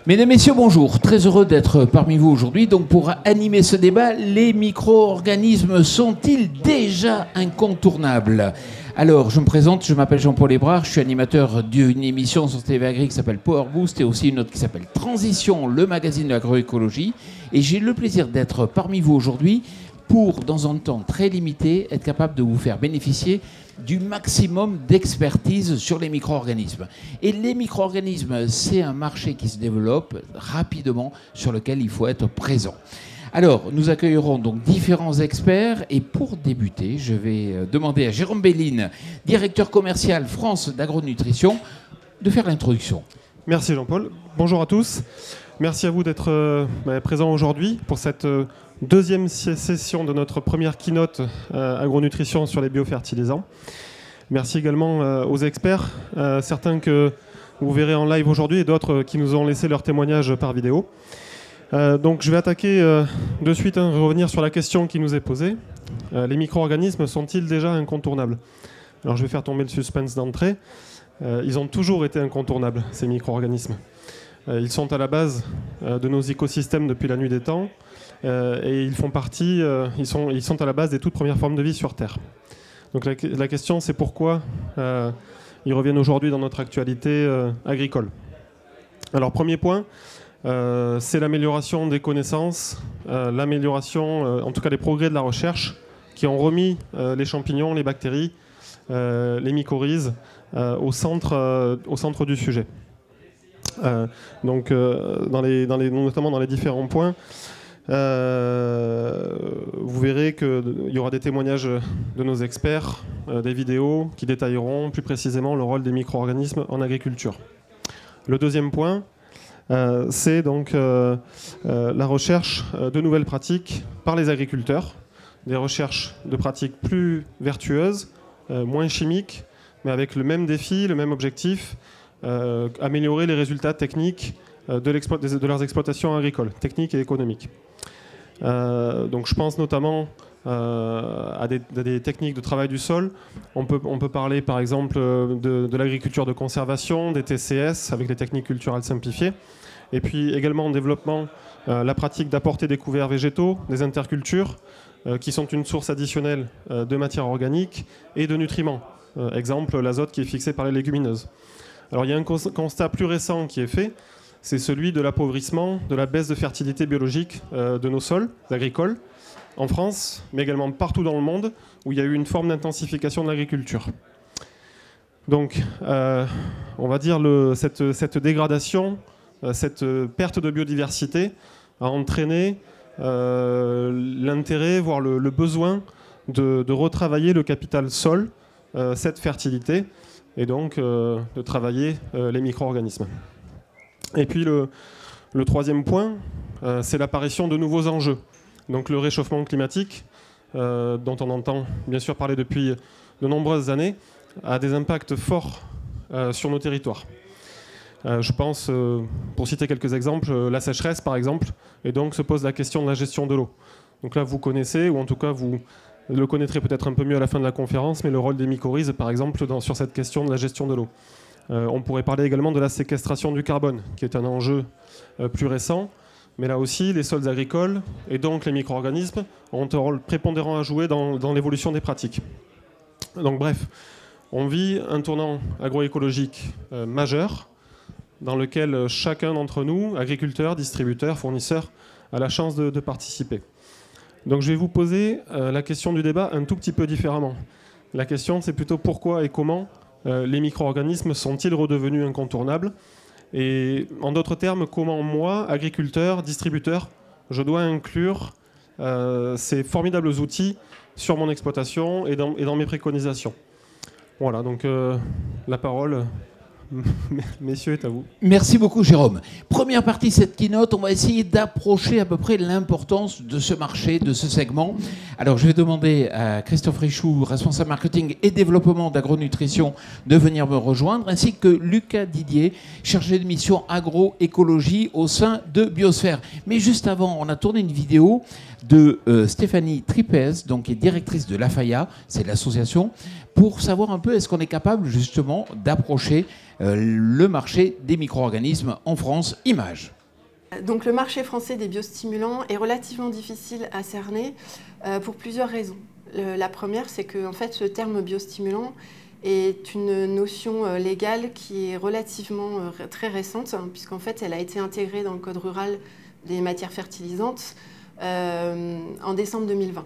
Mesdames, Messieurs, bonjour. Très heureux d'être parmi vous aujourd'hui. Donc, pour animer ce débat, les micro-organismes sont-ils déjà incontournables ? Alors, je me présente, je m'appelle Jean-Paul Hébrard, je suis animateur d'une émission sur TV Agri qui s'appelle Power Boost et aussi une autre qui s'appelle Transition, le magazine de l'agroécologie. Et j'ai le plaisir d'être parmi vous aujourd'hui pour, dans un temps très limité, être capable de vous faire bénéficier du maximum d'expertise sur les micro-organismes. Et les micro-organismes, c'est un marché qui se développe rapidement, sur lequel il faut être présent. Alors, nous accueillerons donc différents experts et pour débuter, je vais demander à Jérôme Belline, directeur commercial France d'Agronutrition, de faire l'introduction. Merci Jean-Paul. Bonjour à tous. Merci à vous d'être présents aujourd'hui pour cette deuxième session de notre première keynote agronutrition sur les biofertilisants. Merci également aux experts, certains que vous verrez en live aujourd'hui et d'autres qui nous ont laissé leur témoignage par vidéo. Donc je vais attaquer de suite, revenir sur la question qui nous est posée. Les micro-organismes sont-ils déjà incontournables ? Alors je vais faire tomber le suspense d'entrée. Ils ont toujours été incontournables, ces micro-organismes. Ils sont à la base de nos écosystèmes depuis la nuit des temps et ils font partie, ils sont à la base des toutes premières formes de vie sur Terre. Donc la question c'est pourquoi ils reviennent aujourd'hui dans notre actualité agricole. Alors premier point, c'est l'amélioration des connaissances, l'amélioration, en tout cas les progrès de la recherche qui ont remis les champignons, les bactéries, les mycorhizes au centre du sujet. Notamment dans les différents points, vous verrez qu'il y aura des témoignages de nos experts, des vidéos qui détailleront plus précisément le rôle des micro-organismes en agriculture. Le deuxième point, c'est donc la recherche de nouvelles pratiques par les agriculteurs, des recherches de pratiques plus vertueuses, moins chimiques, mais avec le même défi, le même objectif, améliorer les résultats techniques de leurs exploitations agricoles, techniques et économiques. Donc je pense notamment à des techniques de travail du sol. On peut parler par exemple de l'agriculture de conservation, des TCS avec les techniques culturales simplifiées, et puis également en développement la pratique d'apporter des couverts végétaux, des intercultures, qui sont une source additionnelle de matière organique et de nutriments. Exemple, l'azote qui est fixé par les légumineuses. Alors il y a un constat plus récent qui est fait, c'est celui de l'appauvrissement, de la baisse de fertilité biologique de nos sols agricoles, en France, mais également partout dans le monde, où il y a eu une forme d'intensification de l'agriculture. Donc, on va dire cette dégradation, cette perte de biodiversité a entraîné l'intérêt, voire le besoin de retravailler le capital sol, cette fertilité, et donc de travailler les micro-organismes. Et puis le troisième point, c'est l'apparition de nouveaux enjeux. Donc le réchauffement climatique, dont on entend bien sûr parler depuis de nombreuses années, a des impacts forts sur nos territoires. Je pense, pour citer quelques exemples, la sécheresse par exemple, et donc se pose la question de la gestion de l'eau. Donc là vous connaissez, ou en tout cas vous le connaîtrez peut-être un peu mieux à la fin de la conférence, mais le rôle des mycorhizes par exemple sur cette question de la gestion de l'eau. On pourrait parler également de la séquestration du carbone, qui est un enjeu plus récent, mais là aussi les sols agricoles et donc les micro-organismes ont un rôle prépondérant à jouer dans l'évolution des pratiques. Donc bref, on vit un tournant agroécologique majeur, dans lequel chacun d'entre nous, agriculteurs, distributeurs, fournisseurs, a la chance de participer. Donc je vais vous poser la question du débat un tout petit peu différemment. La question c'est plutôt pourquoi et comment les micro-organismes sont-ils redevenus incontournables ? Et en d'autres termes, comment moi, agriculteur, distributeur, je dois inclure ces formidables outils sur mon exploitation et dans mes préconisations. Voilà, donc la parole, messieurs, est à vous. Merci beaucoup, Jérôme. Première partie de cette keynote, on va essayer d'approcher à peu près l'importance de ce marché, de ce segment. Alors, je vais demander à Christophe Richoux, responsable marketing et développement d'Agronutrition, de venir me rejoindre, ainsi que Lucas Didier, chargé de mission agroécologie au sein de Biosphère. Mais juste avant, on a tourné une vidéo de Stéphanie Tripez, donc qui est directrice de l'AFAIA, c'est l'association, pour savoir un peu est-ce qu'on est capable justement d'approcher le marché des micro-organismes en France. Image. Donc le marché français des biostimulants est relativement difficile à cerner pour plusieurs raisons. La première, c'est que en fait, ce terme biostimulant est une notion légale qui est relativement très récente, puisqu'en fait, elle a été intégrée dans le Code rural des matières fertilisantes en décembre 2020.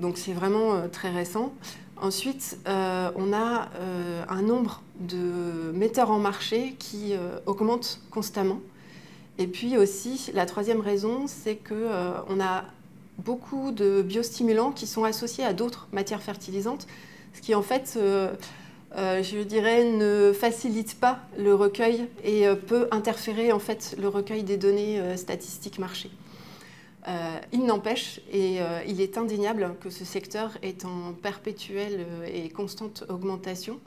Donc c'est vraiment très récent. Ensuite, on a un nombre de metteurs en marché qui augmente constamment. Et puis aussi, la troisième raison, c'est qu'on a beaucoup de biostimulants qui sont associés à d'autres matières fertilisantes, ce qui en fait, je dirais, ne facilite pas le recueil et peut interférer en fait le recueil des données statistiques marché. Il n'empêche, et il est indéniable que ce secteur est en perpétuelle et constante augmentation.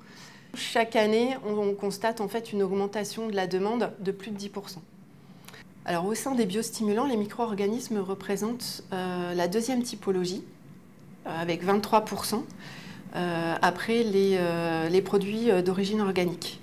Chaque année, on constate en fait une augmentation de la demande de plus de 10%. Alors, au sein des biostimulants, les micro-organismes représentent la deuxième typologie, avec 23%, après les produits d'origine organique.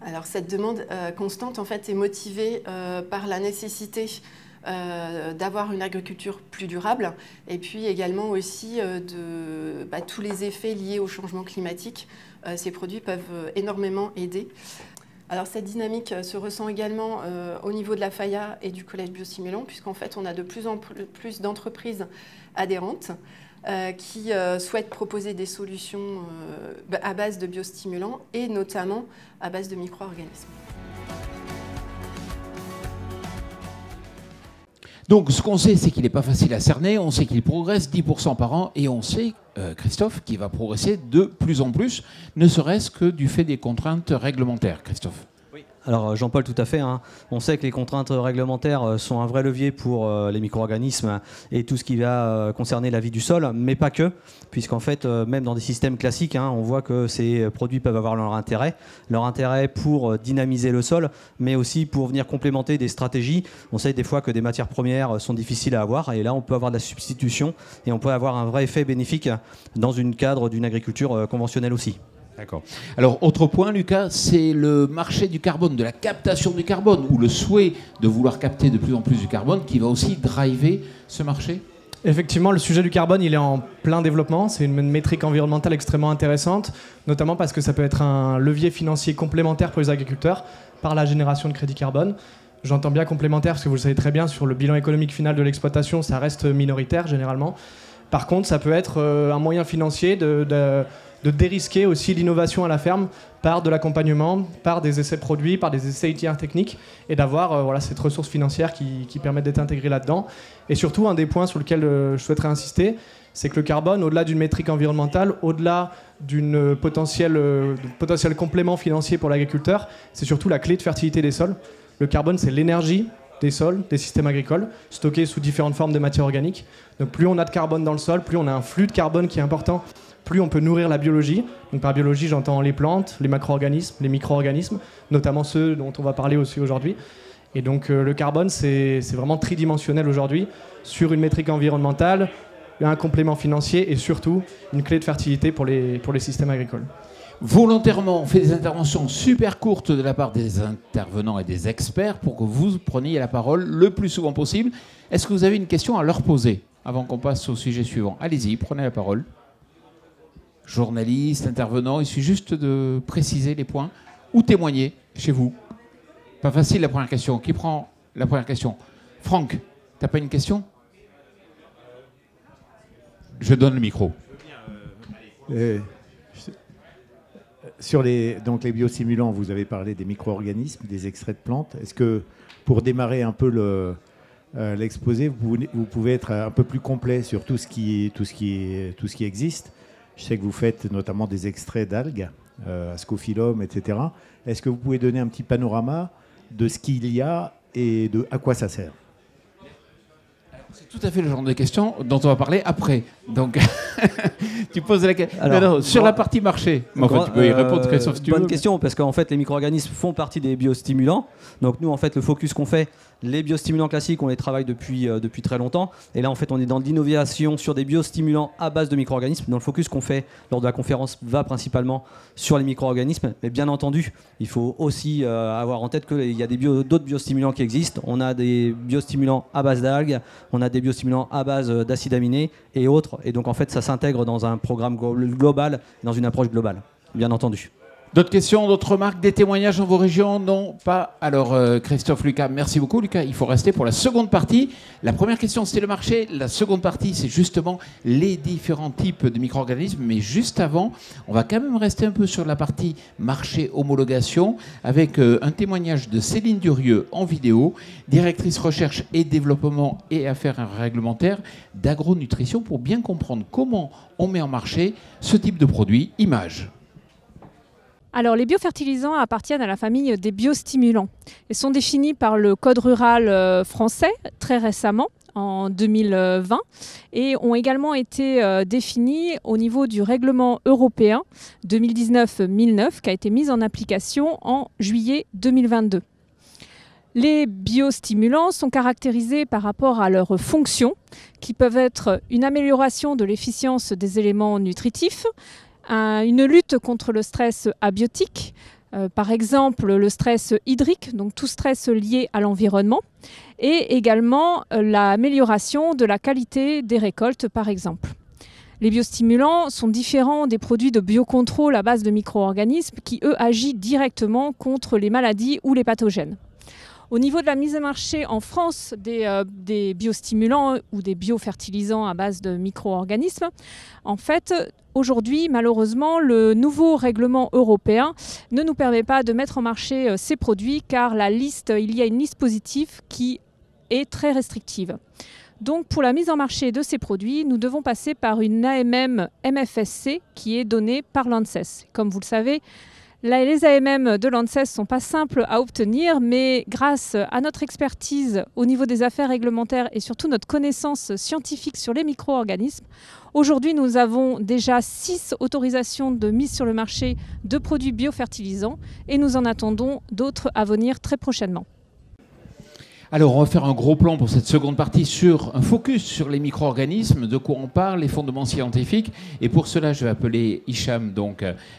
Alors, cette demande constante en fait, est motivée par la nécessité d'avoir une agriculture plus durable et puis également aussi de tous les effets liés au changement climatique. Ces produits peuvent énormément aider. Alors cette dynamique se ressent également au niveau de la FAIA et du Collège Biostimulant, puisqu'en fait on a de plus en plus d'entreprises adhérentes qui souhaitent proposer des solutions à base de biostimulants et notamment à base de micro-organismes. Donc, ce qu'on sait, c'est qu'il n'est pas facile à cerner. On sait qu'il progresse 10% par an. Et on sait, Christophe, qu'il va progresser de plus en plus, ne serait-ce que du fait des contraintes réglementaires. Christophe. Oui. Alors, Jean-Paul, tout à fait. On sait que les contraintes réglementaires sont un vrai levier pour les micro-organismes et tout ce qui va concerner la vie du sol, mais pas que, puisqu'en fait, même dans des systèmes classiques, on voit que ces produits peuvent avoir leur intérêt pour dynamiser le sol, mais aussi pour venir complémenter des stratégies. On sait des fois que des matières premières sont difficiles à avoir, et là, on peut avoir de la substitution, et on peut avoir un vrai effet bénéfique dans une cadre d'une agriculture conventionnelle aussi. D'accord. Alors, autre point, Lucas, c'est le marché du carbone, de la captation du carbone, ou le souhait de vouloir capter de plus en plus du carbone qui va aussi driver ce marché. Effectivement, le sujet du carbone, il est en plein développement. C'est une métrique environnementale extrêmement intéressante, notamment parce que ça peut être un levier financier complémentaire pour les agriculteurs par la génération de crédits carbone. J'entends bien complémentaire parce que vous le savez très bien, sur le bilan économique final de l'exploitation, ça reste minoritaire généralement. Par contre, ça peut être un moyen financier de dérisquer aussi l'innovation à la ferme par de l'accompagnement, par des essais produits, par des essais itinéraires techniques, et d'avoir cette ressource financière qui permet d'être intégrée là-dedans. Et surtout, un des points sur lequel je souhaiterais insister, c'est que le carbone, au-delà d'une métrique environnementale, au-delà d'un potentiel complément financier pour l'agriculteur, c'est surtout la clé de fertilité des sols. Le carbone, c'est l'énergie des sols, des systèmes agricoles, stockés sous différentes formes de matières organiques. Donc plus on a de carbone dans le sol, plus on a un flux de carbone qui est important, plus on peut nourrir la biologie. Donc par biologie, j'entends les plantes, les macro-organismes, les micro-organismes, notamment ceux dont on va parler aussi aujourd'hui. Et donc le carbone, c'est vraiment tridimensionnel aujourd'hui, sur une métrique environnementale, un complément financier et surtout une clé de fertilité pour les systèmes agricoles. Volontairement, on fait des interventions super courtes de la part des intervenants et des experts pour que vous preniez la parole le plus souvent possible. Est-ce que vous avez une question à leur poser avant qu'on passe au sujet suivant? Allez-y, prenez la parole. Journaliste, intervenant, il suffit juste de préciser les points ou témoigner chez vous. Pas facile la première question. Qui prend la première question? Franck, t'as pas une question? Je donne le micro. Sur les biostimulants, vous avez parlé des micro-organismes, des extraits de plantes. Est-ce que, pour démarrer un peu l'exposé, vous pouvez être un peu plus complet sur tout ce qui existe? Je sais que vous faites notamment des extraits d'algues, Ascophyllum, etc. Est-ce que vous pouvez donner un petit panorama de ce qu'il y a et à quoi ça sert? C'est tout à fait le genre de questions dont on va parler après. Donc, tu poses la question. Alors, sur la partie marché. Mais enfin, tu peux y répondre, Christophe, si tu veux. Bonne question, parce qu'en fait, les micro-organismes font partie des biostimulants. Donc, nous, en fait, le focus qu'on fait, les biostimulants classiques, on les travaille depuis très longtemps. Et là, en fait, on est dans de l'innovation sur des biostimulants à base de micro-organismes. Donc, le focus qu'on fait lors de la conférence va principalement sur les micro-organismes. Mais bien entendu, il faut aussi avoir en tête qu'il y a d'autres biostimulants qui existent. On a des biostimulants à base d'algues, on a des biostimulants à base d'acides aminés et autres. Et donc, en fait, ça s'intègre dans un programme global, dans une approche globale, bien entendu. D'autres questions, d'autres remarques, des témoignages dans vos régions? Non, pas. Alors, Christophe, Lucas, merci beaucoup. Lucas, il faut rester pour la seconde partie. La première question, c'était le marché. La seconde partie, c'est justement les différents types de micro-organismes. Mais juste avant, on va quand même rester un peu sur la partie marché homologation avec un témoignage de Céline Durieux en vidéo, directrice recherche et développement et affaires réglementaires d'Agronutrition, pour bien comprendre comment on met en marché ce type de produit. Image. Alors, les biofertilisants appartiennent à la famille des biostimulants. Ils sont définis par le Code rural français très récemment, en 2020, et ont également été définis au niveau du règlement européen 2019-1009 qui a été mis en application en juillet 2022. Les biostimulants sont caractérisés par rapport à leurs fonctions, qui peuvent être une amélioration de l'efficience des éléments nutritifs, une lutte contre le stress abiotique, par exemple le stress hydrique, donc tout stress lié à l'environnement, et également l'amélioration de la qualité des récoltes, par exemple. Les biostimulants sont différents des produits de biocontrôle à base de micro-organismes qui, eux, agissent directement contre les maladies ou les pathogènes. Au niveau de la mise en marché en France des biostimulants ou des biofertilisants à base de micro-organismes, en fait, aujourd'hui, malheureusement, le nouveau règlement européen ne nous permet pas de mettre en marché ces produits car il y a une liste positive qui est très restrictive. Donc, pour la mise en marché de ces produits, nous devons passer par une AMM MFSC qui est donnée par l'ANSES. Comme vous le savez, les AMM de l'ANSES ne sont pas simples à obtenir, mais grâce à notre expertise au niveau des affaires réglementaires et surtout notre connaissance scientifique sur les micro-organismes, aujourd'hui nous avons déjà 6 autorisations de mise sur le marché de produits biofertilisants et nous en attendons d'autres à venir très prochainement. Alors, on va faire un gros plan pour cette seconde partie sur un focus sur les micro-organismes, de quoi on parle, les fondements scientifiques. Et pour cela, je vais appeler Hicham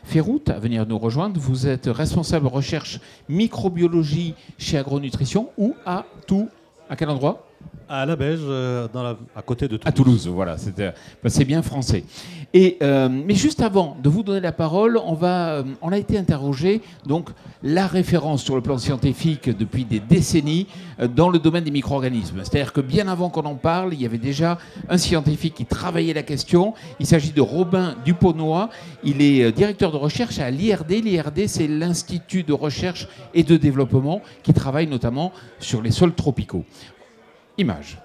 Ferrout à venir nous rejoindre. Vous êtes responsable recherche microbiologie chez Agronutrition. Où? À quel endroit? À la Beige, à côté de Toulouse. À Toulouse, voilà, c'est bien français. Mais juste avant de vous donner la parole, on a été interrogé, donc la référence sur le plan scientifique depuis des décennies dans le domaine des micro-organismes. C'est-à-dire que bien avant qu'on en parle, il y avait déjà un scientifique qui travaillait la question. Il s'agit de Robin Duponnoy. Il est directeur de recherche à l'IRD. L'IRD, c'est l'Institut de recherche et de développement qui travaille notamment sur les sols tropicaux. Image.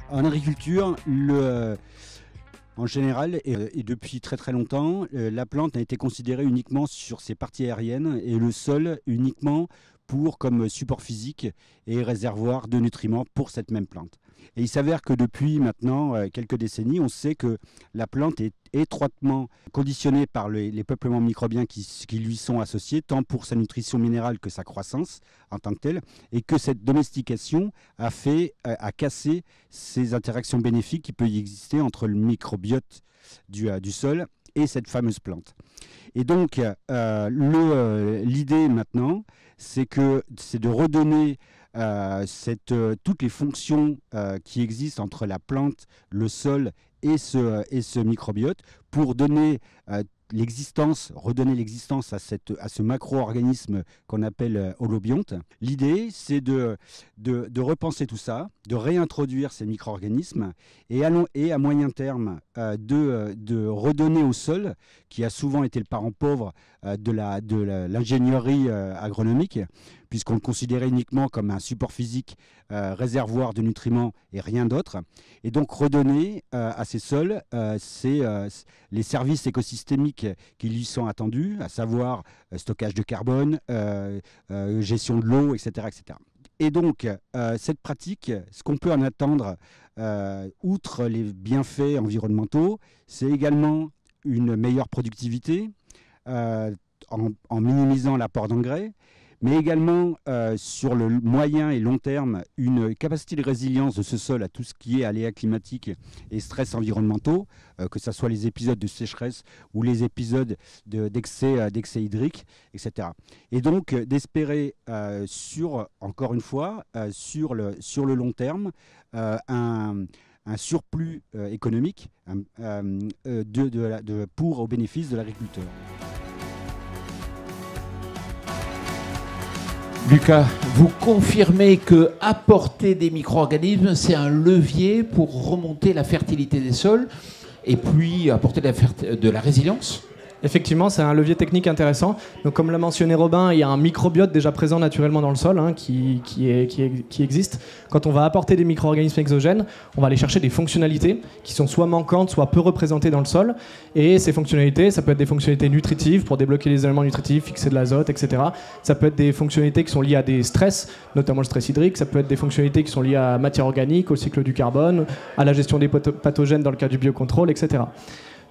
En agriculture, en général, et depuis très très longtemps, la plante a été considérée uniquement sur ses parties aériennes et le sol uniquement comme support physique et réservoir de nutriments pour cette même plante. Et il s'avère que depuis maintenant quelques décennies, on sait que la plante est étroitement conditionnée par les peuplements microbiens qui lui sont associés, tant pour sa nutrition minérale que sa croissance en tant que telle, et que cette domestication a cassé ces interactions bénéfiques qui peuvent y exister entre le microbiote du sol et cette fameuse plante. Et donc, l'idée maintenant, c'est de redonner toutes les fonctions qui existent entre la plante, le sol et ce microbiote pour donner redonner l'existence à ce macro-organisme qu'on appelle holobionte. L'idée, c'est de repenser tout ça, de réintroduire ces micro-organismes et à moyen terme de redonner au sol, qui a souvent été le parent pauvre de l'ingénierie agronomique, puisqu'on le considérait uniquement comme un support physique, réservoir de nutriments et rien d'autre. Et donc redonner à ces sols les services écosystémiques qui lui sont attendus, à savoir stockage de carbone, gestion de l'eau, etc., etc. Et donc, cette pratique, ce qu'on peut en attendre, outre les bienfaits environnementaux, c'est également une meilleure productivité en minimisant l'apport d'engrais, mais également sur le moyen et long terme, une capacité de résilience de ce sol à tout ce qui est aléas climatiques et stress environnementaux, que ce soit les épisodes de sécheresse ou les épisodes d'excès hydrique, etc. Et donc d'espérer encore une fois, sur le long terme, un surplus économique au bénéfice de l'agriculteur. Lucas, vous confirmez que apporter des micro-organismes, c'est un levier pour remonter la fertilité des sols et puis apporter de la résilience ? Effectivement, c'est un levier technique intéressant. Donc, comme l'a mentionné Robin, il y a un microbiote déjà présent naturellement dans le sol qui existe. Quand on va apporter des micro-organismes exogènes, on va aller chercher des fonctionnalités qui sont soit manquantes, soit peu représentées dans le sol. Et ces fonctionnalités, ça peut être des fonctionnalités nutritives pour débloquer les éléments nutritifs, fixer de l'azote, etc. Ça peut être des fonctionnalités qui sont liées à des stress, notamment le stress hydrique. Ça peut être des fonctionnalités qui sont liées à la matière organique, au cycle du carbone, à la gestion des pathogènes dans le cas du biocontrôle, etc.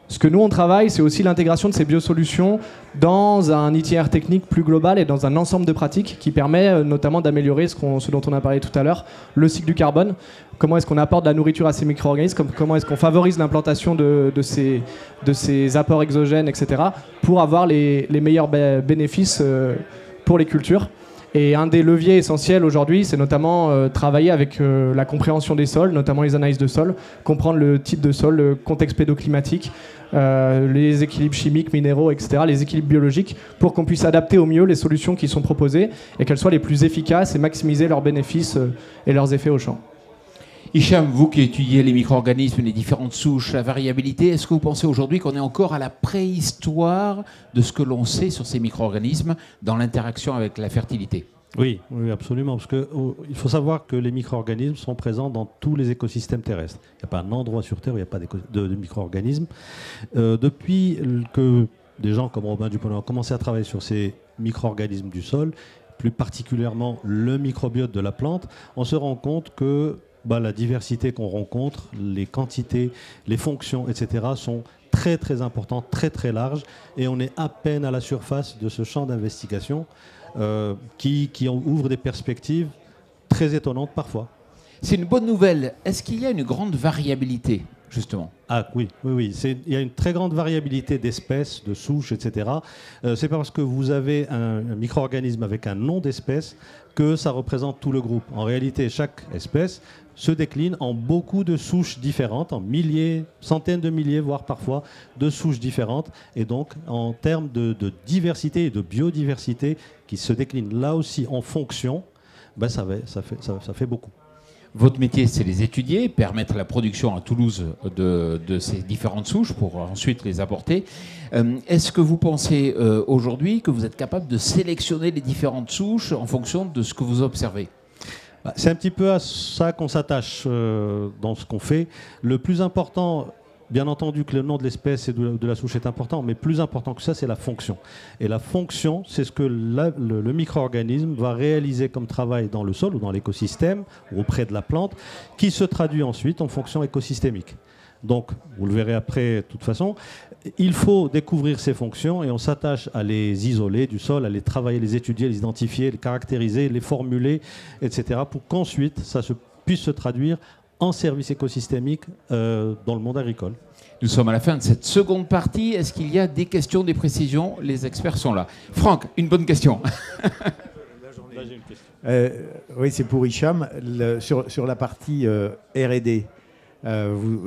Ce que nous, on travaille, c'est aussi l'intégration de ces biosolutions dans un itinéraire technique plus global et dans un ensemble de pratiques qui permet notamment d'améliorer ce dont on a parlé tout à l'heure, le cycle du carbone. Comment est-ce qu'on apporte de la nourriture à ces micro-organismes, comment est-ce qu'on favorise l'implantation de ces apports exogènes, etc., pour avoir les meilleurs bénéfices pour les cultures. Et un des leviers essentiels aujourd'hui, c'est notamment travailler avec la compréhension des sols, notamment les analyses de sol, comprendre le type de sol, le contexte pédoclimatique, les équilibres chimiques, minéraux, etc., les équilibres biologiques, pour qu'on puisse adapter au mieux les solutions qui sont proposées et qu'elles soient les plus efficaces et maximiser leurs bénéfices et leurs effets au champ. Hicham, vous qui étudiez les micro-organismes, les différentes souches, la variabilité, est-ce que vous pensez aujourd'hui qu'on est encore à la préhistoire de ce que l'on sait sur ces micro-organismes dans l'interaction avec la fertilité ? Oui, absolument. Parce qu'il faut savoir que les micro-organismes sont présents dans tous les écosystèmes terrestres. Il n'y a pas un endroit sur Terre où il n'y a pas de micro-organismes. Depuis que des gens comme Robin Dupontel ont commencé à travailler sur ces micro-organismes du sol, plus particulièrement le microbiote de la plante, on se rend compte que la diversité qu'on rencontre, les quantités, les fonctions, etc. sont très très importantes, très très larges, et on est à peine à la surface de ce champ d'investigation qui ouvre des perspectives très étonnantes parfois. C'est une bonne nouvelle. Est-ce qu'il y a une grande variabilité, justement ? Ah oui. Il y a une très grande variabilité d'espèces, de souches, etc. C'est pas parce que vous avez un micro-organisme avec un nom d'espèce que ça représente tout le groupe. En réalité, chaque espèce se décline en beaucoup de souches différentes, en milliers, centaines de milliers, voire parfois, de souches différentes. Et donc, en termes de diversité et de biodiversité qui se déclinent là aussi en fonction, ça fait beaucoup. Votre métier, c'est les étudier, permettre la production à Toulouse de ces différentes souches pour ensuite les apporter. Est-ce que vous pensez aujourd'hui que vous êtes capable de sélectionner les différentes souches en fonction de ce que vous observez ? C'est un petit peu à ça qu'on s'attache dans ce qu'on fait. Le plus important, bien entendu que le nom de l'espèce et de la souche est important, mais plus important que ça, c'est la fonction. Et la fonction, c'est ce que le micro-organisme va réaliser comme travail dans le sol ou dans l'écosystème, ou auprès de la plante, qui se traduit ensuite en fonction écosystémique. Donc, vous le verrez après, de toute façon, il faut découvrir ces fonctions et on s'attache à les isoler du sol, à les travailler, les étudier, les identifier, les caractériser, les formuler, etc., pour qu'ensuite, ça puisse se traduire en service écosystémique dans le monde agricole. Nous sommes à la fin de cette seconde partie. Est-ce qu'il y a des questions, des précisions ? Les experts sont là. Franck, une bonne question. Là, j'ai une question. Oui, c'est pour Hicham. Sur la partie R&D,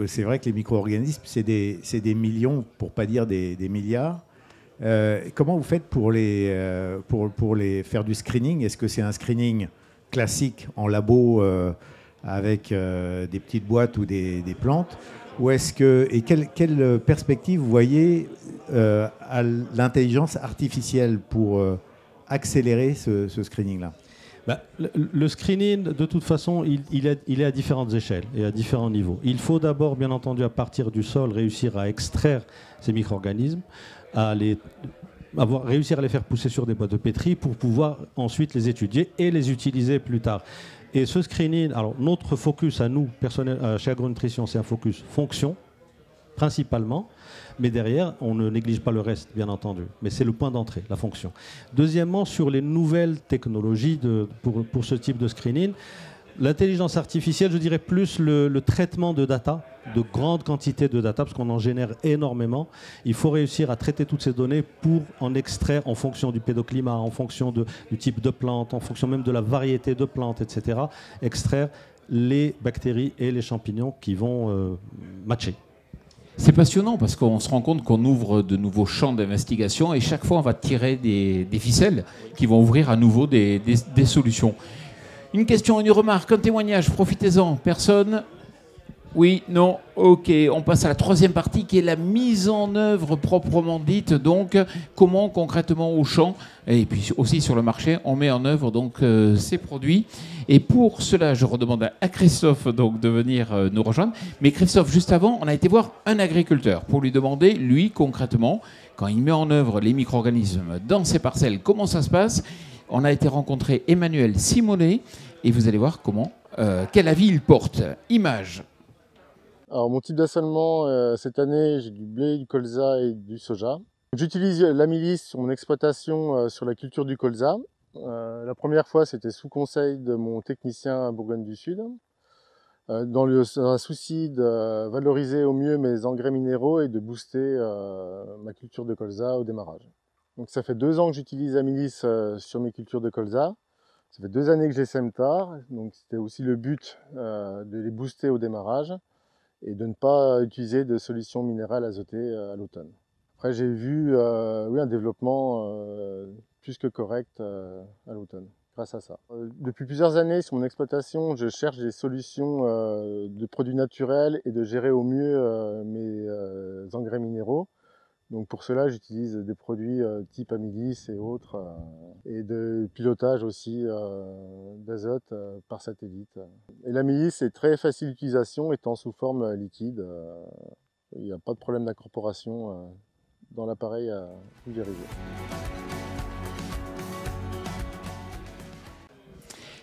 c'est vrai que les micro-organismes, c'est des millions, pour ne pas dire des milliards. Comment vous faites pour les faire du screening ? Est-ce que c'est un screening classique en labo avec des petites boîtes ou des plantes ? Ou est-ce que, et quelle perspective vous voyez à l'intelligence artificielle pour accélérer ce screening-là? Le screening, de toute façon, il est à différentes échelles et à différents niveaux. Il faut d'abord, bien entendu, à partir du sol, réussir à extraire ces micro-organismes, réussir à les faire pousser sur des boîtes de pétri pour pouvoir ensuite les étudier et les utiliser plus tard. Et ce screening, alors notre focus à nous, personnel, chez Agronutrition, c'est un focus fonction, principalement. Mais derrière, on ne néglige pas le reste, bien entendu. Mais c'est le point d'entrée, la fonction. Deuxièmement, sur les nouvelles technologies pour ce type de screening, l'intelligence artificielle, je dirais plus le traitement de data, de grandes quantités de data, parce qu'on en génère énormément. Il faut réussir à traiter toutes ces données pour en extraire en fonction du pédoclimat, en fonction du type de plante, en fonction même de la variété de plantes, etc. Extraire les bactéries et les champignons qui vont matcher. C'est passionnant parce qu'on se rend compte qu'on ouvre de nouveaux champs d'investigation et chaque fois on va tirer des ficelles qui vont ouvrir à nouveau des solutions. Une question, une remarque, un témoignage, profitez-en. Personne? Oui, non, ok. On passe à la troisième partie qui est la mise en œuvre proprement dite. Donc, comment concrètement au champ et puis aussi sur le marché, on met en œuvre donc ces produits. Et pour cela, je redemande à Christophe donc de venir nous rejoindre. Mais Christophe, juste avant, on a été voir un agriculteur pour lui demander, lui, concrètement, quand il met en œuvre les micro-organismes dans ses parcelles, comment ça se passe. On a été rencontrer Emmanuel Simonet et vous allez voir comment, quel avis il porte. Image. Alors mon type d'assolement, cette année, j'ai du blé, du colza et du soja. J'utilise l'Amilis sur mon exploitation sur la culture du colza. La première fois, c'était sous conseil de mon technicien à Bourgogne du Sud, dans un souci de valoriser au mieux mes engrais minéraux et de booster ma culture de colza au démarrage. Donc ça fait 2 ans que j'utilise Amilis sur mes cultures de colza. Ça fait 2 années que je les sème tard, donc c'était aussi le but de les booster au démarrage et de ne pas utiliser de solutions minérales azotées à l'automne. Après j'ai vu oui, un développement plus que correct à l'automne, grâce à ça. Depuis plusieurs années sur mon exploitation, je cherche des solutions de produits naturels et de gérer au mieux mes engrais minéraux. Donc pour cela, j'utilise des produits type Amilis et autres, et de pilotage aussi d'azote par satellite. Et l'Amilis est très facile d'utilisation, étant sous forme liquide. Il n'y a pas de problème d'incorporation dans l'appareil à pulvériser.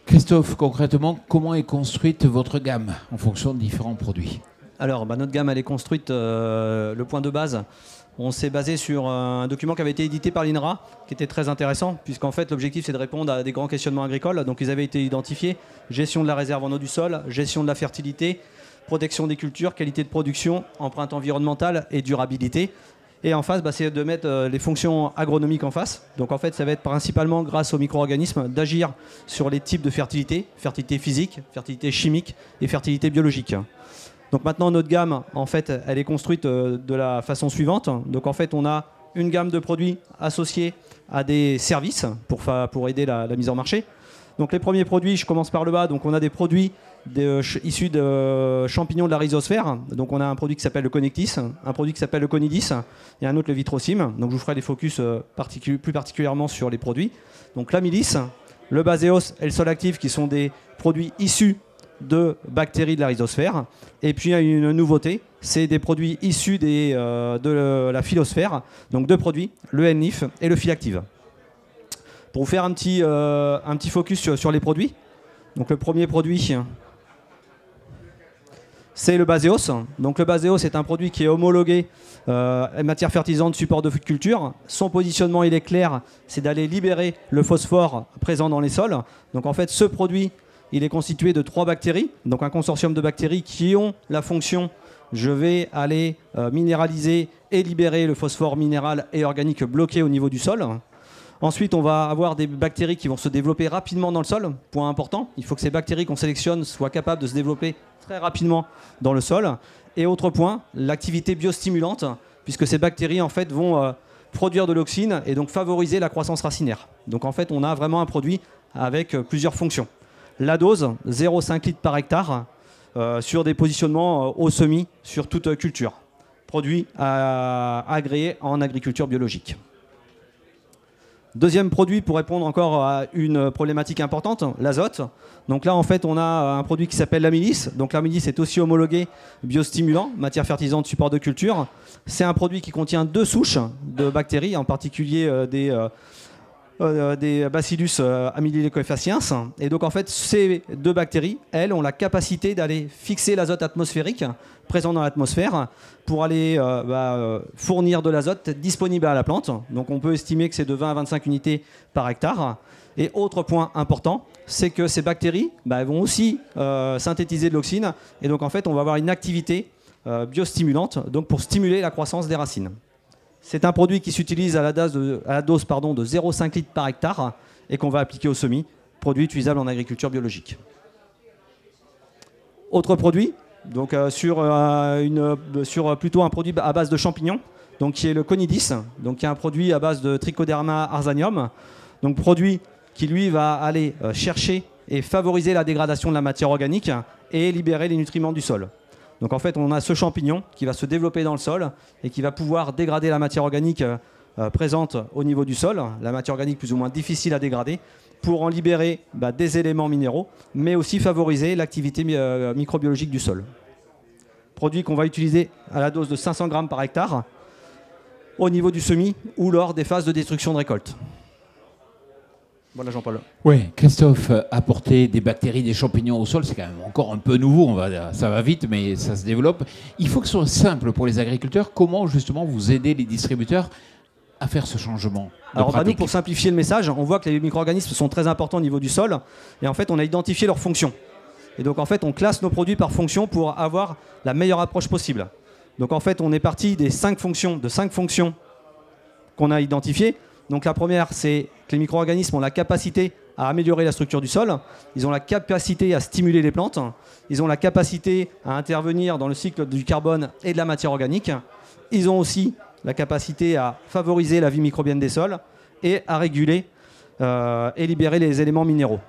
Christophe, concrètement, comment est construite votre gamme en fonction de différents produits? Alors, notre gamme, elle est construite, le point de base. On s'est basé sur un document qui avait été édité par l'INRA, qui était très intéressant, puisqu'en fait l'objectif c'est de répondre à des grands questionnements agricoles. Donc ils avaient été identifiés: gestion de la réserve en eau du sol, gestion de la fertilité, protection des cultures, qualité de production, empreinte environnementale et durabilité. Et en face, c'est de mettre les fonctions agronomiques en face. Donc en fait, ça va être principalement grâce aux micro-organismes d'agir sur les types de fertilité, fertilité physique, fertilité chimique et fertilité biologique. Donc maintenant, notre gamme, en fait, elle est construite de la façon suivante. Donc en fait, on a une gamme de produits associés à des services pour aider la mise en marché. Donc les premiers produits, je commence par le bas. Donc on a des produits issus de champignons de la rhizosphère. Donc on a un produit qui s'appelle le Connectis, un produit qui s'appelle le Conidis et un autre le Vitrocim. Donc je vous ferai des focus plus particulièrement sur les produits. Donc l'Amilis, le Baseos et le Solactive qui sont des produits issus de bactéries de la rhizosphère. Et puis il y a une nouveauté, c'est des produits issus de la phylosphère. Donc 2 produits, le N-Leaf et le Phylactive. Pour vous faire un petit focus sur les produits. Donc le premier produit, c'est le Baseos. Donc le Baseos est un produit qui est homologué matière fertilisante, support de culture. Son positionnement, il est clair, c'est d'aller libérer le phosphore présent dans les sols. Donc en fait, ce produit, il est constitué de 3 bactéries, donc un consortium de bactéries qui ont la fonction, je vais aller minéraliser et libérer le phosphore minéral et organique bloqué au niveau du sol. Ensuite, on va avoir des bactéries qui vont se développer rapidement dans le sol. Point important, il faut que ces bactéries qu'on sélectionne soient capables de se développer très rapidement dans le sol. Et autre point, l'activité biostimulante, puisque ces bactéries en fait vont produire de l'auxine et donc favoriser la croissance racinaire. Donc en fait, on a vraiment un produit avec plusieurs fonctions. La dose, 0,5 litres par hectare. sur des positionnements au semis sur toute culture. Produit agréé en agriculture biologique. Deuxième produit pour répondre encore à une problématique importante, l'azote. Donc là, en fait, on a un produit qui s'appelle l'amylis. Donc l'amylis est aussi homologué biostimulant, matière fertilisante, support de culture. C'est un produit qui contient 2 souches de bactéries, en particulier des Bacillus amyloicoeffaciens. Et donc en fait, ces 2 bactéries, elles, ont la capacité d'aller fixer l'azote atmosphérique présent dans l'atmosphère pour aller fournir de l'azote disponible à la plante. Donc on peut estimer que c'est de 20 à 25 unités par hectare. Et autre point important, c'est que ces bactéries elles vont aussi synthétiser de l'auxine. Et donc en fait, on va avoir une activité biostimulante donc pour stimuler la croissance des racines. C'est un produit qui s'utilise à la dose de 0,5 litres par hectare et qu'on va appliquer au semis, produit utilisable en agriculture biologique. Autre produit, donc sur plutôt un produit à base de champignons, donc qui est le conidis, donc qui est un produit à base de Trichoderma arzanium, donc produit qui lui va aller chercher et favoriser la dégradation de la matière organique et libérer les nutriments du sol. Donc en fait, on a ce champignon qui va se développer dans le sol et qui va pouvoir dégrader la matière organique présente au niveau du sol, la matière organique plus ou moins difficile à dégrader, pour en libérer des éléments minéraux, mais aussi favoriser l'activité microbiologique du sol. Produit qu'on va utiliser à la dose de 500 grammes par hectare au niveau du semis ou lors des phases de destruction de récolte. Voilà Jean-Paul. Oui, Christophe, apporter des bactéries, des champignons au sol, c'est quand même encore un peu nouveau. Ça va vite, mais ça se développe. Il faut que ce soit simple pour les agriculteurs. Comment justement vous aidez les distributeurs à faire ce changement? Alors nous, pour simplifier le message, on voit que les micro-organismes sont très importants au niveau du sol. Et en fait, on a identifié leurs fonctions. Et donc en fait, on classe nos produits par fonction pour avoir la meilleure approche possible. Donc en fait, on est parti de 5 fonctions qu'on a identifiées. Donc la première, c'est que les micro-organismes ont la capacité à améliorer la structure du sol. Ils ont la capacité à stimuler les plantes. Ils ont la capacité à intervenir dans le cycle du carbone et de la matière organique. Ils ont aussi la capacité à favoriser la vie microbienne des sols et à réguler et libérer les éléments minéraux.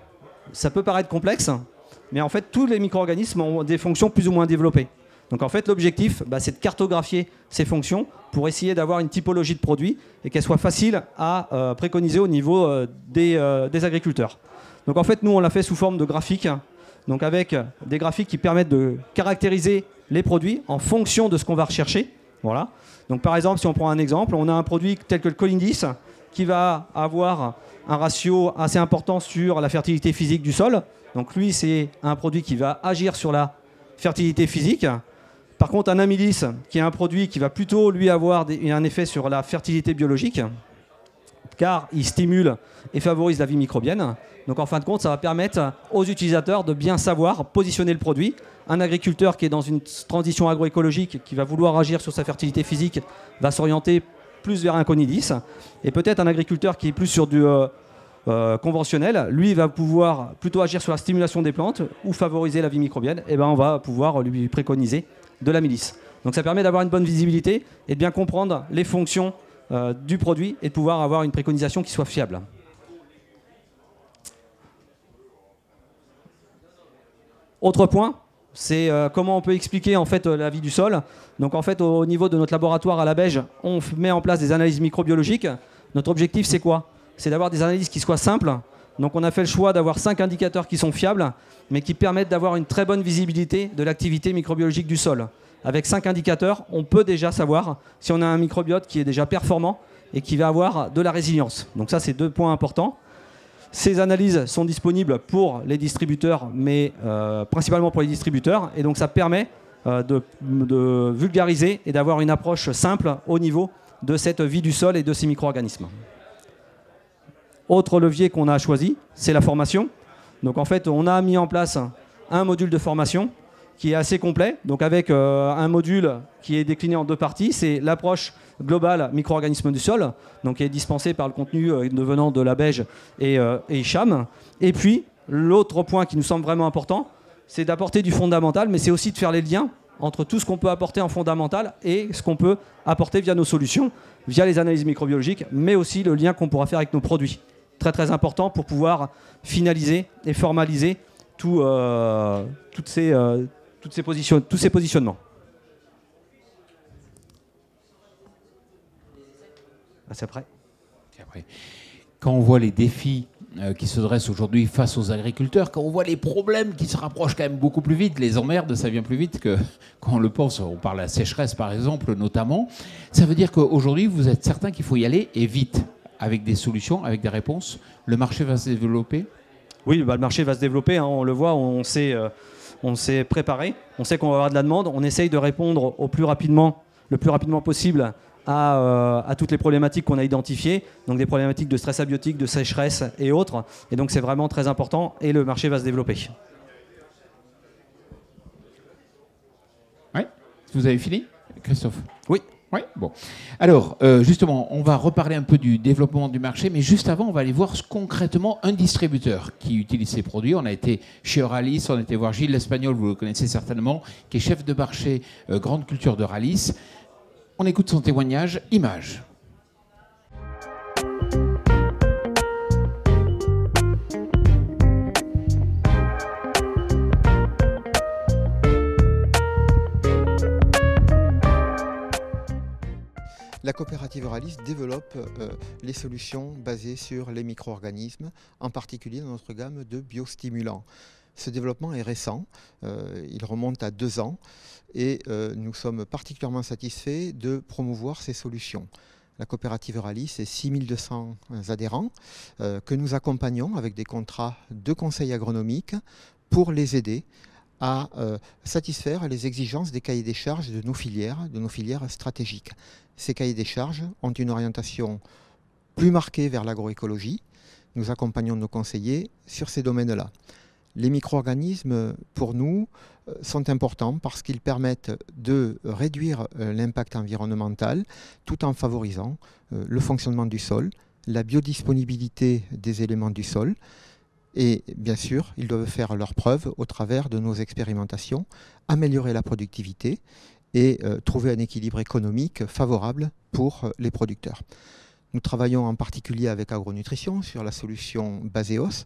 Ça peut paraître complexe, mais en fait, tous les micro-organismes ont des fonctions plus ou moins développées. Donc en fait, l'objectif, c'est de cartographier ces fonctions pour essayer d'avoir une typologie de produits et qu'elle soit facile à préconiser au niveau des agriculteurs. Donc en fait, nous, on l'a fait sous forme de graphiques, donc avec des graphiques qui permettent de caractériser les produits en fonction de ce qu'on va rechercher. Voilà. Donc par exemple, si on prend un exemple, on a un produit tel que le colindis qui va avoir un ratio assez important sur la fertilité physique du sol. Donc lui, c'est un produit qui va agir sur la fertilité physique. Par contre, un amylis, qui est un produit qui va plutôt lui avoir un effet sur la fertilité biologique, car il stimule et favorise la vie microbienne. Donc en fin de compte, ça va permettre aux utilisateurs de bien savoir positionner le produit. Un agriculteur qui est dans une transition agroécologique, qui va vouloir agir sur sa fertilité physique, va s'orienter plus vers un conidis. Et peut-être un agriculteur qui est plus sur du conventionnel, lui va pouvoir plutôt agir sur la stimulation des plantes ou favoriser la vie microbienne. Et on va pouvoir lui préconiser de l'amylis. Donc ça permet d'avoir une bonne visibilité et de bien comprendre les fonctions du produit et de pouvoir avoir une préconisation qui soit fiable. Autre point, c'est comment on peut expliquer en fait la vie du sol. Donc en fait, au niveau de notre laboratoire à la Beige, on met en place des analyses microbiologiques. Notre objectif, c'est quoi? C'est d'avoir des analyses qui soient simples. Donc on a fait le choix d'avoir 5 indicateurs qui sont fiables, mais qui permettent d'avoir une très bonne visibilité de l'activité microbiologique du sol. Avec 5 indicateurs, on peut déjà savoir si on a un microbiote qui est déjà performant et qui va avoir de la résilience. Donc ça, c'est 2 points importants. Ces analyses sont disponibles pour les distributeurs, mais principalement pour les distributeurs. Et donc ça permet de vulgariser et d'avoir une approche simple au niveau de cette vie du sol et de ces micro-organismes. Autre levier qu'on a choisi, c'est la formation. Donc en fait, on a mis en place un module de formation qui est assez complet, donc avec un module qui est décliné en 2 parties. C'est l'approche globale micro-organismes du sol, donc qui est dispensée par le contenu venant de la Beige et Hicham. Et puis, l'autre point qui nous semble vraiment important, c'est d'apporter du fondamental, mais c'est aussi de faire les liens entre tout ce qu'on peut apporter en fondamental et ce qu'on peut apporter via nos solutions, via les analyses microbiologiques, mais aussi le lien qu'on pourra faire avec nos produits. Très très important pour pouvoir finaliser et formaliser tous tous ces positionnements. Ah, c'est après. Quand on voit les défis qui se dressent aujourd'hui face aux agriculteurs, quand on voit les problèmes qui se rapprochent quand même beaucoup plus vite, les emmerdes, ça vient plus vite que quand on le pense. On parle de la sécheresse, par exemple, notamment. Ça veut dire qu'aujourd'hui, vous êtes certain qu'il faut y aller, et vite, avec des solutions, avec des réponses. Le marché va se développer? Oui, le marché va se développer, hein, on le voit, on s'est préparé, on sait qu'on va avoir de la demande, on essaye de répondre le plus rapidement possible à toutes les problématiques qu'on a identifiées, donc des problématiques de stress abiotique, de sécheresse et autres. Et donc c'est vraiment très important et le marché va se développer. Oui, vous avez fini, Christophe? Oui. Oui, bon. Alors, justement, on va reparler un peu du développement du marché, mais juste avant, on va aller voir concrètement un distributeur qui utilise ces produits. On a été chez Euralis, on a été voir Gilles l'Espagnol, vous le connaissez certainement, qui est chef de marché grande culture d'Euralis. On écoute son témoignage, image. La coopérative Euralis développe les solutions basées sur les micro-organismes, en particulier dans notre gamme de biostimulants. Ce développement est récent, il remonte à 2 ans et nous sommes particulièrement satisfaits de promouvoir ces solutions. La coopérative Euralis, c'est 6200 adhérents que nous accompagnons avec des contrats de conseil agronomique pour les aider à satisfaire les exigences des cahiers des charges de nos filières stratégiques. Ces cahiers des charges ont une orientation plus marquée vers l'agroécologie. Nous accompagnons nos conseillers sur ces domaines-là. Les micro-organismes, pour nous, sont importants parce qu'ils permettent de réduire l'impact environnemental tout en favorisant le fonctionnement du sol, la biodisponibilité des éléments du sol. Et bien sûr, ils doivent faire leurs preuves au travers de nos expérimentations, améliorer la productivité et trouver un équilibre économique favorable pour les producteurs. Nous travaillons en particulier avec Agronutrition sur la solution Baseos,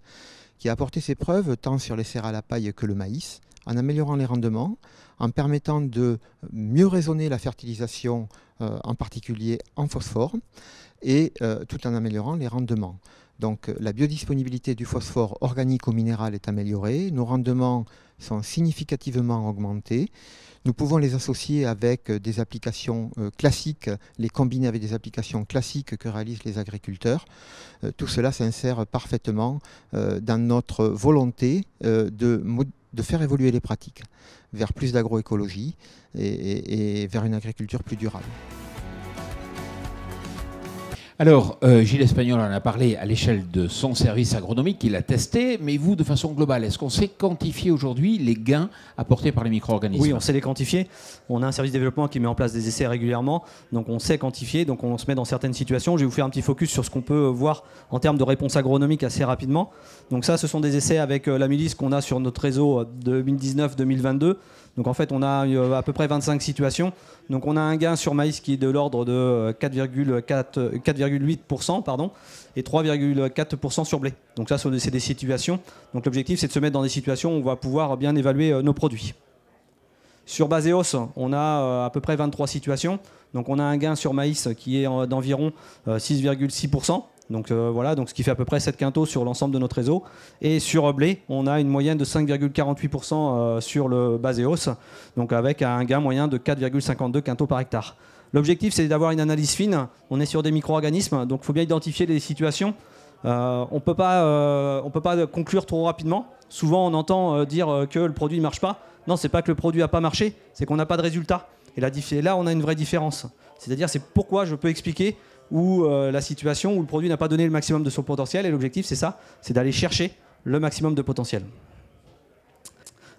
qui a apporté ses preuves tant sur les céréales à paille que le maïs, en améliorant les rendements, en permettant de mieux raisonner la fertilisation, en particulier en phosphore, et tout en améliorant les rendements. Donc la biodisponibilité du phosphore organique au minéral est améliorée, nos rendements sont significativement augmentés. Nous pouvons les associer avec des applications classiques, les combiner avec des applications classiques que réalisent les agriculteurs. Tout cela s'insère parfaitement dans notre volonté de faire évoluer les pratiques vers plus d'agroécologie et vers une agriculture plus durable. Alors, Gilles Espagnol en a parlé à l'échelle de son service agronomique, il a testé, mais vous, de façon globale, est-ce qu'on sait quantifier aujourd'hui les gains apportés par les micro-organismes? Oui, on sait les quantifier. On a un service développement qui met en place des essais régulièrement, donc on sait quantifier, donc on se met dans certaines situations. Je vais vous faire un petit focus sur ce qu'on peut voir en termes de réponse agronomique assez rapidement. Donc ça, ce sont des essais avec la milice qu'on a sur notre réseau 2019-2022. Donc en fait, on a à peu près 25 situations. Donc on a un gain sur maïs qui est de l'ordre de 4,8% et 3,4% sur blé. Donc ça, c'est des situations. Donc l'objectif, c'est de se mettre dans des situations où on va pouvoir bien évaluer nos produits. Sur Baseos, on a à peu près 23 situations. Donc on a un gain sur maïs qui est d'environ 6,6%. Donc voilà, donc ce qui fait à peu près 7 quintaux sur l'ensemble de notre réseau. Et sur blé, on a une moyenne de 5,48% sur le Baseos, donc avec un gain moyen de 4,52 quintaux par hectare. L'objectif, c'est d'avoir une analyse fine. On est sur des micro-organismes, donc il faut bien identifier les situations. On ne peut pas conclure trop rapidement. Souvent, on entend dire que le produit ne marche pas. Non, ce n'est pas que le produit n'a pas marché, c'est qu'on n'a pas de résultat. Et là, on a une vraie différence. C'est-à-dire, c'est pourquoi je peux expliquer où la situation où le produit n'a pas donné le maximum de son potentiel. Et l'objectif, c'est ça, c'est d'aller chercher le maximum de potentiel.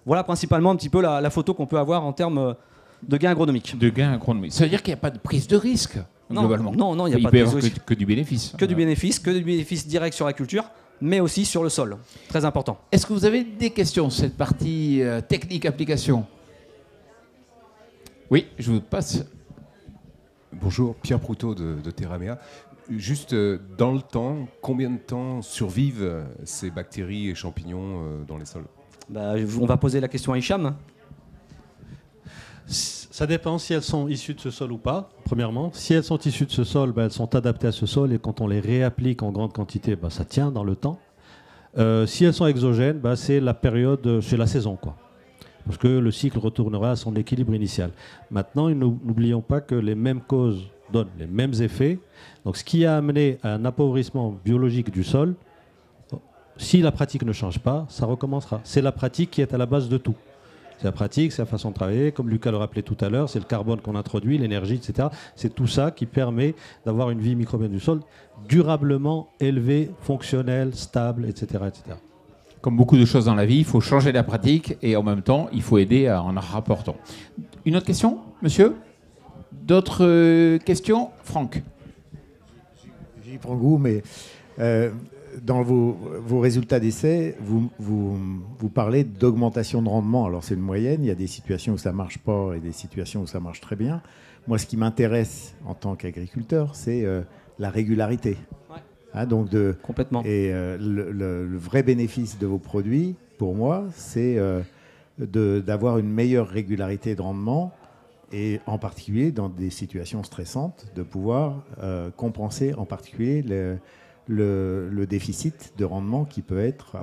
Voilà principalement un petit peu la photo qu'on peut avoir en termes de gains agronomiques. De gains agronomiques. Ça veut dire qu'il n'y a pas de prise de risque, globalement? Non, il n'y a pas de prise de risque. Que du bénéfice. Que du bénéfice direct sur la culture, mais aussi sur le sol. Très important. Est-ce que vous avez des questions sur cette partie technique application? Oui, je vous passe. Bonjour, Pierre Proutot de Terramea. Juste dans le temps, combien de temps survivent ces bactéries et champignons dans les sols? On va poser la question à Hicham. Ça dépend si elles sont issues de ce sol ou pas, premièrement. Si elles sont issues de ce sol, elles sont adaptées à ce sol et quand on les réapplique en grande quantité, ça tient dans le temps. Si elles sont exogènes, c'est la période, c'est la saison, quoi. Parce que le cycle retournera à son équilibre initial. Maintenant, n'oublions pas que les mêmes causes donnent les mêmes effets. Donc ce qui a amené à un appauvrissement biologique du sol, si la pratique ne change pas, ça recommencera. C'est la pratique qui est à la base de tout. C'est la pratique, c'est la façon de travailler. Comme Lucas le rappelait tout à l'heure, c'est le carbone qu'on introduit, l'énergie, etc. C'est tout ça qui permet d'avoir une vie microbienne du sol durablement élevée, fonctionnelle, stable, etc., etc. Comme beaucoup de choses dans la vie, il faut changer la pratique et en même temps, il faut aider en rapportant. Une autre question, monsieur? D'autres questions? Franck? J'y prends goût, mais dans vos résultats d'essai, vous parlez d'augmentation de rendement. Alors c'est une moyenne, il y a des situations où ça ne marche pas et des situations où ça marche très bien. Moi, ce qui m'intéresse en tant qu'agriculteur, c'est la régularité. Ouais. Hein, donc complètement. Et le vrai bénéfice de vos produits, pour moi, c'est d'avoir une meilleure régularité de rendement et en particulier dans des situations stressantes, de pouvoir compenser en particulier le déficit de rendement qui peut être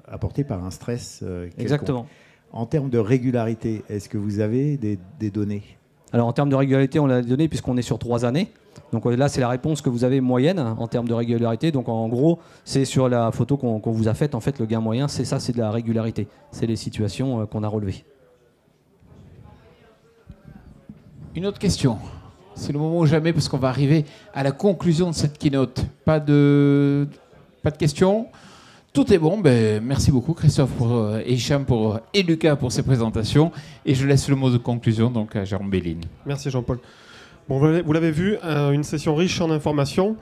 apporté par un stress Exactement. En termes de régularité, est-ce que vous avez des données? Alors en termes de régularité, on l'a donné puisqu'on est sur 3 années. Donc là, c'est la réponse que vous avez moyenne en termes de régularité. Donc en gros, c'est sur la photo qu'on vous a faite. En fait, le gain moyen, c'est ça, c'est de la régularité. C'est les situations qu'on a relevées. Une autre question. C'est le moment ou jamais parce qu'on va arriver à la conclusion de cette keynote. Pas de questions? Tout est bon. Merci beaucoup Christophe et Hicham et Lucas pour ces présentations. Et je laisse le mot de conclusion donc à Jérôme Belline. Merci Jean-Paul. Bon, vous l'avez vu, une session riche en informations.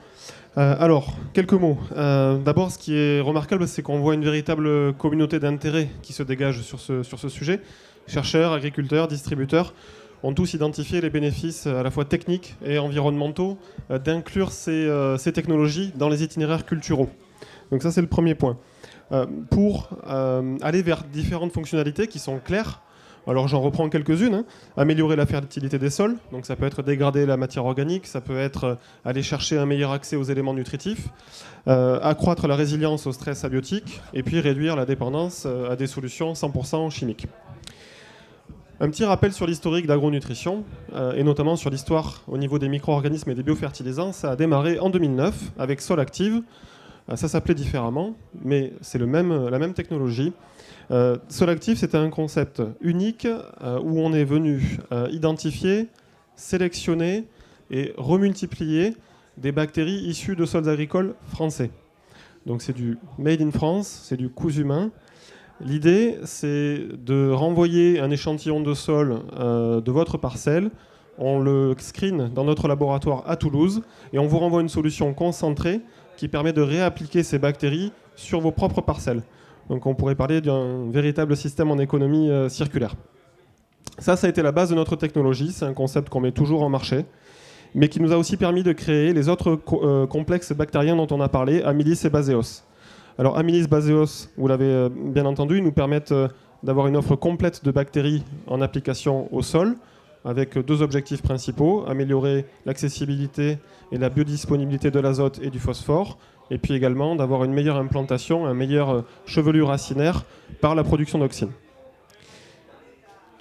Alors, quelques mots. D'abord, ce qui est remarquable, c'est qu'on voit une véritable communauté d'intérêt qui se dégage sur ce sujet. Chercheurs, agriculteurs, distributeurs ont tous identifié les bénéfices à la fois techniques et environnementaux d'inclure ces technologies dans les itinéraires culturaux. Donc ça, c'est le premier point. Pour aller vers différentes fonctionnalités qui sont claires, alors j'en reprends quelques-unes. Hein. Améliorer la fertilité des sols, donc ça peut être dégrader la matière organique, ça peut être aller chercher un meilleur accès aux éléments nutritifs, accroître la résilience au stress abiotique, et puis réduire la dépendance à des solutions 100% chimiques. Un petit rappel sur l'historique d'agronutrition, et notamment sur l'histoire au niveau des micro-organismes et des biofertilisants. Ça a démarré en 2009 avec Solactive. Ça s'appelait différemment, mais c'est la même technologie. Solactive, c'était un concept unique où on est venu identifier, sélectionner et remultiplier des bactéries issues de sols agricoles français. Donc c'est du made in France, c'est du cousu main. L'idée, c'est de renvoyer un échantillon de sol de votre parcelle. On le screen dans notre laboratoire à Toulouse et on vous renvoie une solution concentrée qui permet de réappliquer ces bactéries sur vos propres parcelles. Donc on pourrait parler d'un véritable système en économie circulaire. Ça a été la base de notre technologie. C'est un concept qu'on met toujours en marché, mais qui nous a aussi permis de créer les autres complexes bactériens dont on a parlé, Amylis et Baseos. Alors Amylis, Baseos, vous l'avez bien entendu, nous permettent d'avoir une offre complète de bactéries en application au sol, avec 2 objectifs principaux, améliorer l'accessibilité et la biodisponibilité de l'azote et du phosphore, et puis également d'avoir une meilleure implantation, un meilleur chevelu racinaire par la production d'auxine.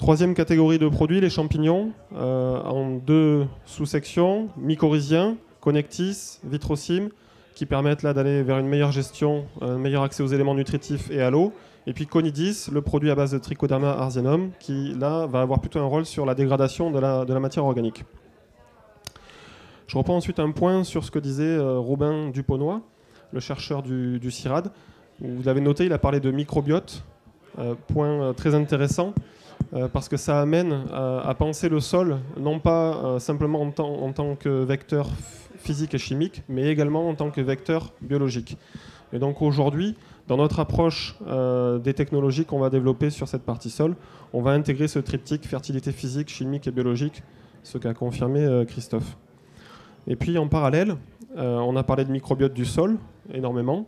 3e catégorie de produits, les champignons, en 2 sous-sections, mycorhiziens, connectis, vitrocym, qui permettent là d'aller vers une meilleure gestion, un meilleur accès aux éléments nutritifs et à l'eau. Et puis Conidis, le produit à base de Trichoderma arzianum, qui là va avoir plutôt un rôle sur la dégradation de la matière organique. Je reprends ensuite un point sur ce que disait Robin Duponnois, le chercheur du CIRAD. Vous l'avez noté, il a parlé de microbiote, point très intéressant, parce que ça amène à penser le sol, non pas simplement en tant que vecteur physique et chimique, mais également en tant que vecteur biologique. Et donc aujourd'hui, dans notre approche des technologies qu'on va développer sur cette partie sol, on va intégrer ce triptyque fertilité physique, chimique et biologique, ce qu'a confirmé Christophe. Et puis en parallèle, on a parlé de microbiote du sol énormément.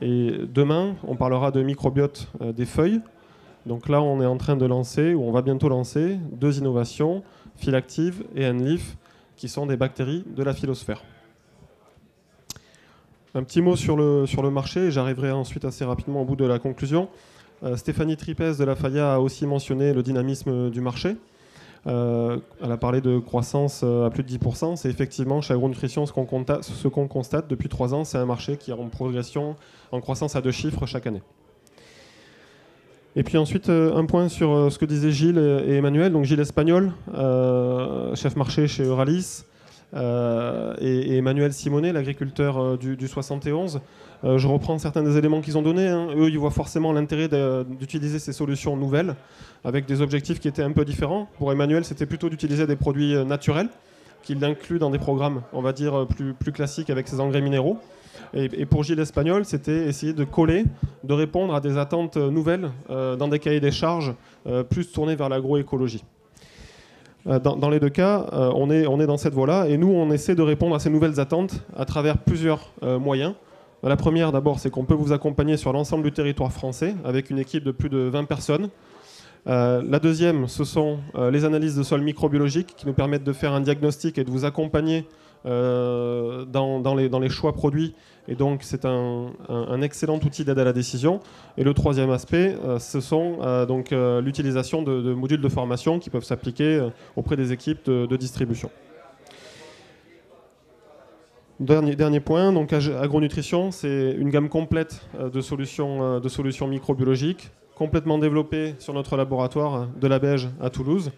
Et demain, on parlera de microbiote des feuilles. Donc là, on est en train de lancer, ou on va bientôt lancer, 2 innovations, Phylactive et Enleaf, qui sont des bactéries de la phylosphère. Un petit mot sur le marché, et j'arriverai ensuite assez rapidement au bout de la conclusion. Stéphanie Tripès de la Faya a aussi mentionné le dynamisme du marché. Elle a parlé de croissance à plus de 10%. C'est effectivement chez Agronutrition ce qu'on constate depuis 3 ans. C'est un marché qui est en progression, en croissance à 2 chiffres chaque année. Et puis ensuite, un point sur ce que disaient Gilles et Emmanuel. Donc Gilles Espagnol, chef marché chez Euralis, et Emmanuel Simonet, l'agriculteur du 71. Je reprends certains des éléments qu'ils ont donnés. Eux, ils voient forcément l'intérêt d'utiliser ces solutions nouvelles avec des objectifs qui étaient un peu différents. Pour Emmanuel, c'était plutôt d'utiliser des produits naturels qu'il inclut dans des programmes, on va dire, plus classiques avec ses engrais minéraux. Et pour Gilles Espagnol, c'était essayer de coller, de répondre à des attentes nouvelles dans des cahiers des charges plus tournés vers l'agroécologie. Dans les 2 cas, on est dans cette voie-là, et nous, on essaie de répondre à ces nouvelles attentes à travers plusieurs moyens. La première, d'abord, c'est qu'on peut vous accompagner sur l'ensemble du territoire français avec une équipe de plus de 20 personnes. La deuxième, ce sont les analyses de sol microbiologiques qui nous permettent de faire un diagnostic et de vous accompagner dans les choix produits. Et donc, c'est un excellent outil d'aide à la décision. Et le troisième aspect, ce sont l'utilisation de modules de formation qui peuvent s'appliquer auprès des équipes de distribution. Dernier point, donc Agronutrition, c'est une gamme complète de solutions microbiologiques, complètement développée sur notre laboratoire de la Beige à Toulouse.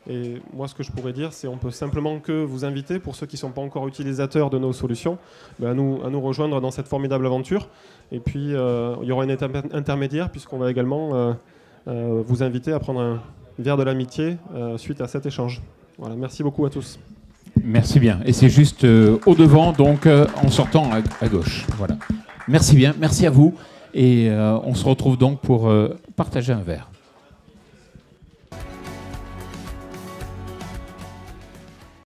Et moi, ce que je pourrais dire, c'est qu'on peut simplement que vous inviter, pour ceux qui ne sont pas encore utilisateurs de nos solutions, à nous rejoindre dans cette formidable aventure. Et puis, il y aura une étape intermédiaire, puisqu'on va également vous inviter à prendre un verre de l'amitié suite à cet échange. Voilà, merci beaucoup à tous. Merci bien. Et c'est juste au devant, donc en sortant à gauche. Voilà. Merci bien, merci à vous. Et on se retrouve donc pour partager un verre.